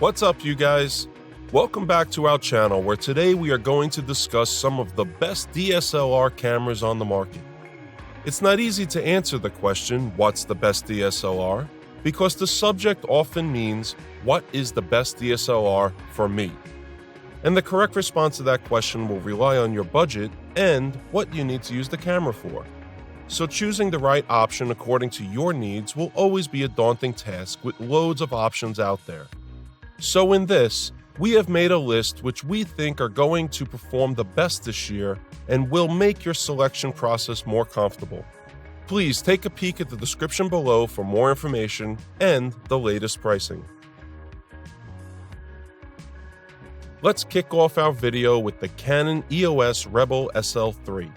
What's up, you guys? Welcome back to our channel, where today we are going to discuss some of the best DSLR cameras on the market. It's not easy to answer the question, what's the best DSLR? Because the subject often means, what is the best DSLR for me? And the correct response to that question will rely on your budget and what you need to use the camera for. So choosing the right option according to your needs will always be a daunting task with loads of options out there. So in this, we have made a list which we think are going to perform the best this year and will make your selection process more comfortable. Please take a peek at the description below for more information and the latest pricing. Let's kick off our video with the Canon EOS Rebel SL3.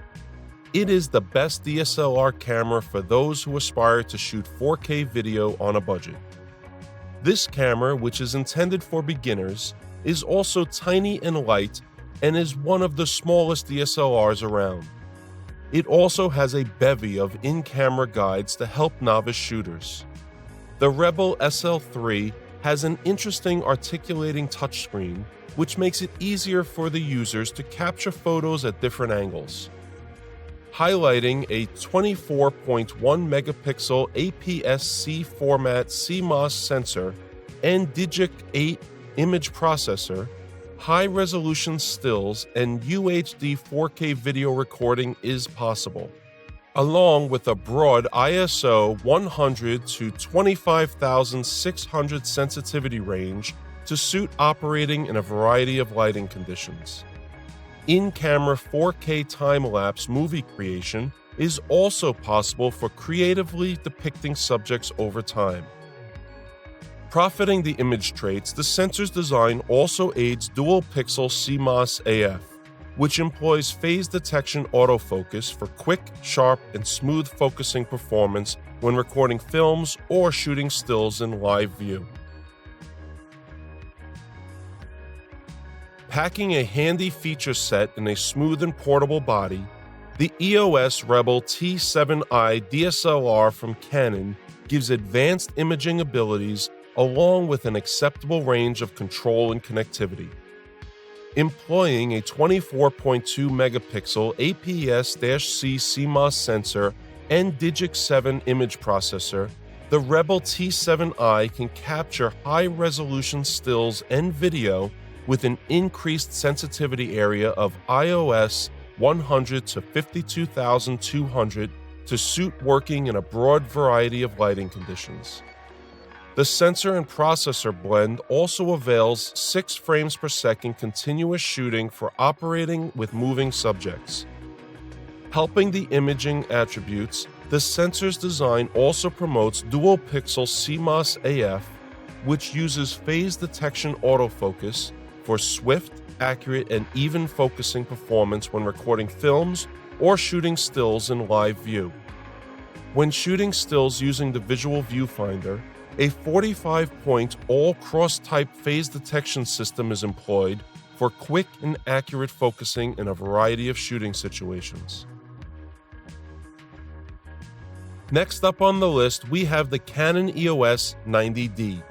It is the best DSLR camera for those who aspire to shoot 4K video on a budget. This camera, which is intended for beginners, is also tiny and light and is one of the smallest DSLRs around. It also has a bevy of in-camera guides to help novice shooters. The Rebel SL3 has an interesting articulating touchscreen, which makes it easier for the users to capture photos at different angles. Highlighting a 24.1 megapixel APS-C-format CMOS sensor and DIGIC 8 image processor, high-resolution stills and UHD 4K video recording is possible, along with a broad ISO 100 to 25,600 sensitivity range to suit operating in a variety of lighting conditions. In-camera 4K time-lapse movie creation is also possible for creatively depicting subjects over time. Profiting the image traits, the sensor's design also aids dual-pixel CMOS AF, which employs phase detection autofocus for quick, sharp, and smooth focusing performance when recording films or shooting stills in live view. Packing a handy feature set in a smooth and portable body, the EOS Rebel T7i DSLR from Canon gives advanced imaging abilities along with an acceptable range of control and connectivity. Employing a 24.2 megapixel APS-C CMOS sensor and DIGIC 7 image processor, the Rebel T7i can capture high-resolution stills and video with an increased sensitivity area of iOS 100 to 52,200 to suit working in a broad variety of lighting conditions. The sensor and processor blend also avails 6 frames per second continuous shooting for operating with moving subjects. Helping the imaging attributes, the sensor's design also promotes dual-pixel CMOS AF, which uses phase detection autofocus for swift, accurate, and even focusing performance when recording films or shooting stills in live view. When shooting stills using the visual viewfinder, a 45-point all-cross-type phase detection system is employed for quick and accurate focusing in a variety of shooting situations. Next up on the list, we have the Canon EOS 90D.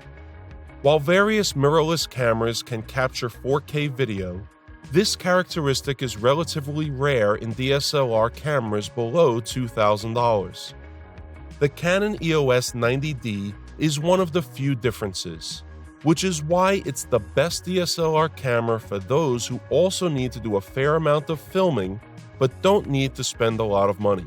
While various mirrorless cameras can capture 4K video, this characteristic is relatively rare in DSLR cameras below $2,000. The Canon EOS 90D is one of the few differences, which is why it's the best DSLR camera for those who also need to do a fair amount of filming but don't need to spend a lot of money.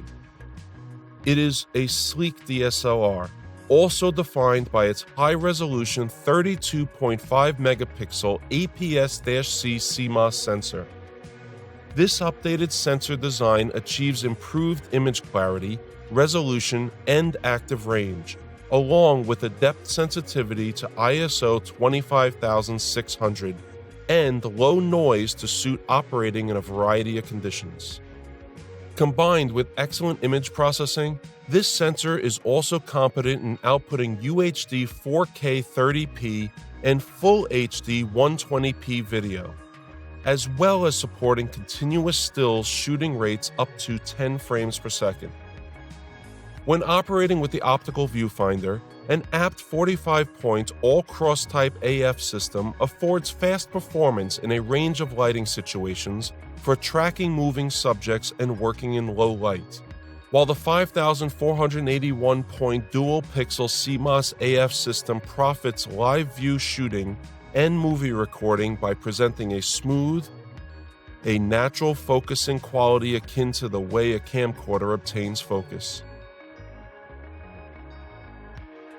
It is a sleek DSLR, also defined by its high-resolution 32.5 megapixel APS-C CMOS sensor. This updated sensor design achieves improved image clarity, resolution, and active range, along with a depth sensitivity to ISO 25,600 and low noise to suit operating in a variety of conditions. Combined with excellent image processing, this sensor is also competent in outputting UHD 4K 30p and Full HD 120p video, as well as supporting continuous stills shooting rates up to 10 frames per second. When operating with the optical viewfinder, An apt 45-point all-cross-type AF system affords fast performance in a range of lighting situations for tracking moving subjects and working in low light, while the 5,481-point dual-pixel CMOS AF system profits live view shooting and movie recording by presenting a smooth, natural focusing quality akin to the way a camcorder obtains focus.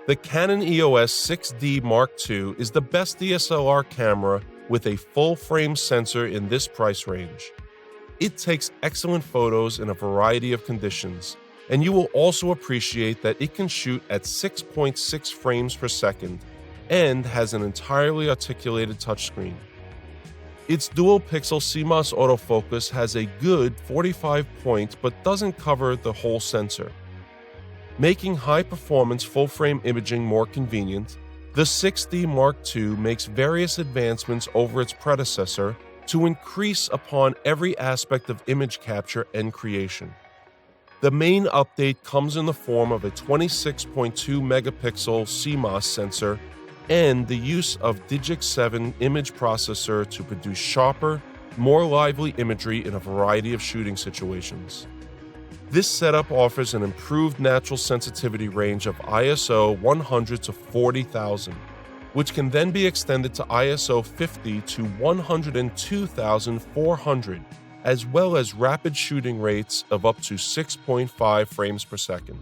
The Canon EOS 6D Mark II is the best DSLR camera with a full-frame sensor in this price range. It takes excellent photos in a variety of conditions, and you will also appreciate that it can shoot at 6.6 frames per second and has an entirely articulated touchscreen. Its dual-pixel CMOS autofocus has a good 45-point but doesn't cover the whole sensor. Making high-performance full-frame imaging more convenient, the 6D Mark II makes various advancements over its predecessor to increase upon every aspect of image capture and creation. The main update comes in the form of a 26.2-megapixel CMOS sensor and the use of DIGIC 7 image processor to produce sharper, more lively imagery in a variety of shooting situations. This setup offers an improved natural sensitivity range of ISO 100 to 40,000, which can then be extended to ISO 50 to 102,400, as well as rapid shooting rates of up to 6.5 frames per second.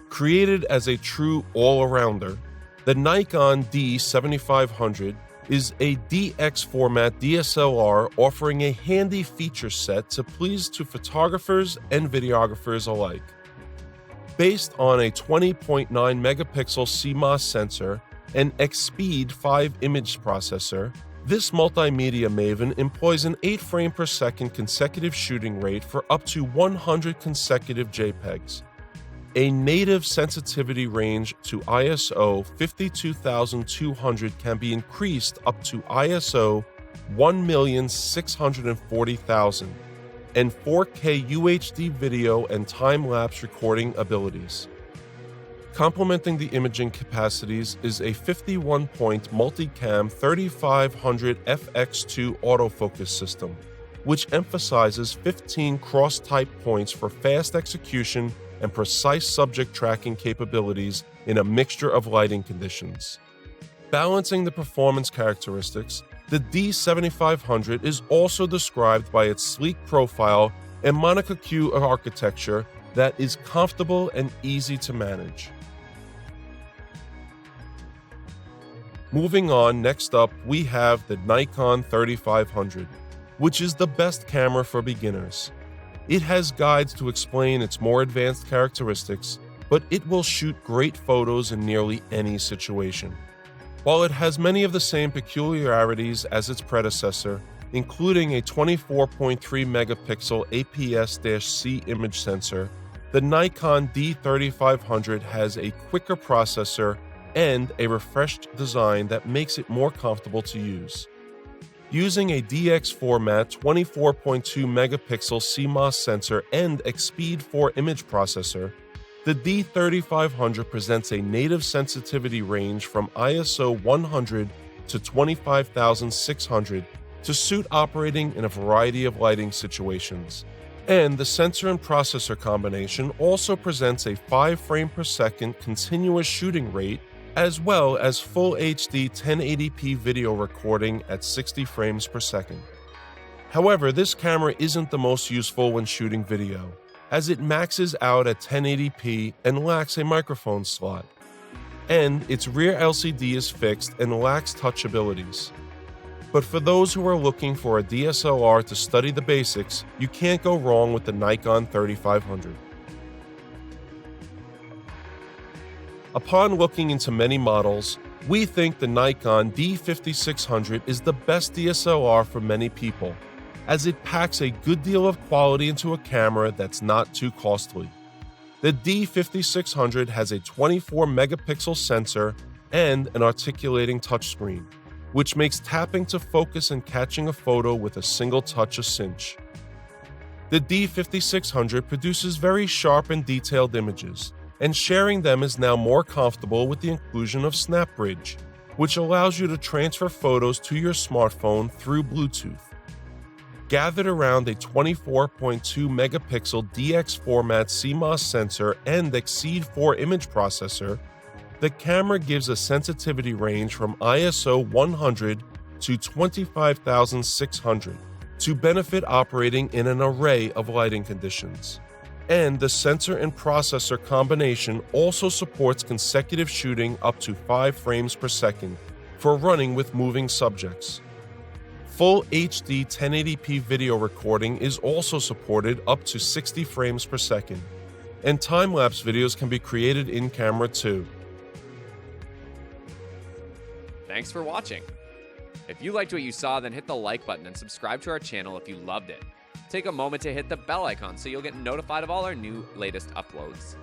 Created as a true all-arounder, the Nikon D7500 is a DX-format DSLR offering a handy feature set to please to photographers and videographers alike. Based on a 20.9-megapixel CMOS sensor and X-Speed 5 image processor, this multimedia maven employs an 8-frame-per-second consecutive shooting rate for up to 100 consecutive JPEGs. A native sensitivity range to ISO 52,200 can be increased up to ISO 1,640,000, and 4K UHD video and time-lapse recording abilities. Complementing the imaging capacities is a 51-point multicam 3500 FX2 autofocus system, which emphasizes 15 cross-type points for fast execution and precise subject tracking capabilities in a mixture of lighting conditions. Balancing the performance characteristics, the D7500 is also described by its sleek profile and Monica Q architecture that is comfortable and easy to manage. Moving on, next up we have the Nikon 3500, which is the best camera for beginners. It has guides to explain its more advanced characteristics, but it will shoot great photos in nearly any situation. While it has many of the same peculiarities as its predecessor, including a 24.3-megapixel APS-C image sensor, the Nikon D3500 has a quicker processor and a refreshed design that makes it more comfortable to use. Using a DX-format 24.2-megapixel CMOS sensor and X-Speed 4 image processor, the D3500 presents a native sensitivity range from ISO 100 to 25,600 to suit operating in a variety of lighting situations. And the sensor and processor combination also presents a 5-frame-per-second continuous shooting rate as well as full HD 1080p video recording at 60 frames per second. However, this camera isn't the most useful when shooting video, as it maxes out at 1080p and lacks a microphone slot. And its rear LCD is fixed and lacks touch abilities. But for those who are looking for a DSLR to study the basics, you can't go wrong with the Nikon 3500. Upon looking into many models, we think the Nikon D5600 is the best DSLR for many people, as it packs a good deal of quality into a camera that's not too costly. The D5600 has a 24-megapixel sensor and an articulating touchscreen, which makes tapping to focus and catching a photo with a single touch a cinch. The D5600 produces very sharp and detailed images, and sharing them is now more comfortable with the inclusion of SnapBridge, which allows you to transfer photos to your smartphone through Bluetooth. Gathered around a 24.2 megapixel DX-format CMOS sensor and Exceed4 image processor, the camera gives a sensitivity range from ISO 100 to 25,600 to benefit operating in an array of lighting conditions. And the sensor and processor combination also supports consecutive shooting up to 5 frames per second for running with moving subjects. Full HD 1080p video recording is also supported up to 60 frames per second, and time-lapse videos can be created in camera too. Thanks for watching. If you liked what you saw, then hit the like button and subscribe to our channel if you loved it. Take a moment to hit the bell icon so you'll get notified of all our latest uploads.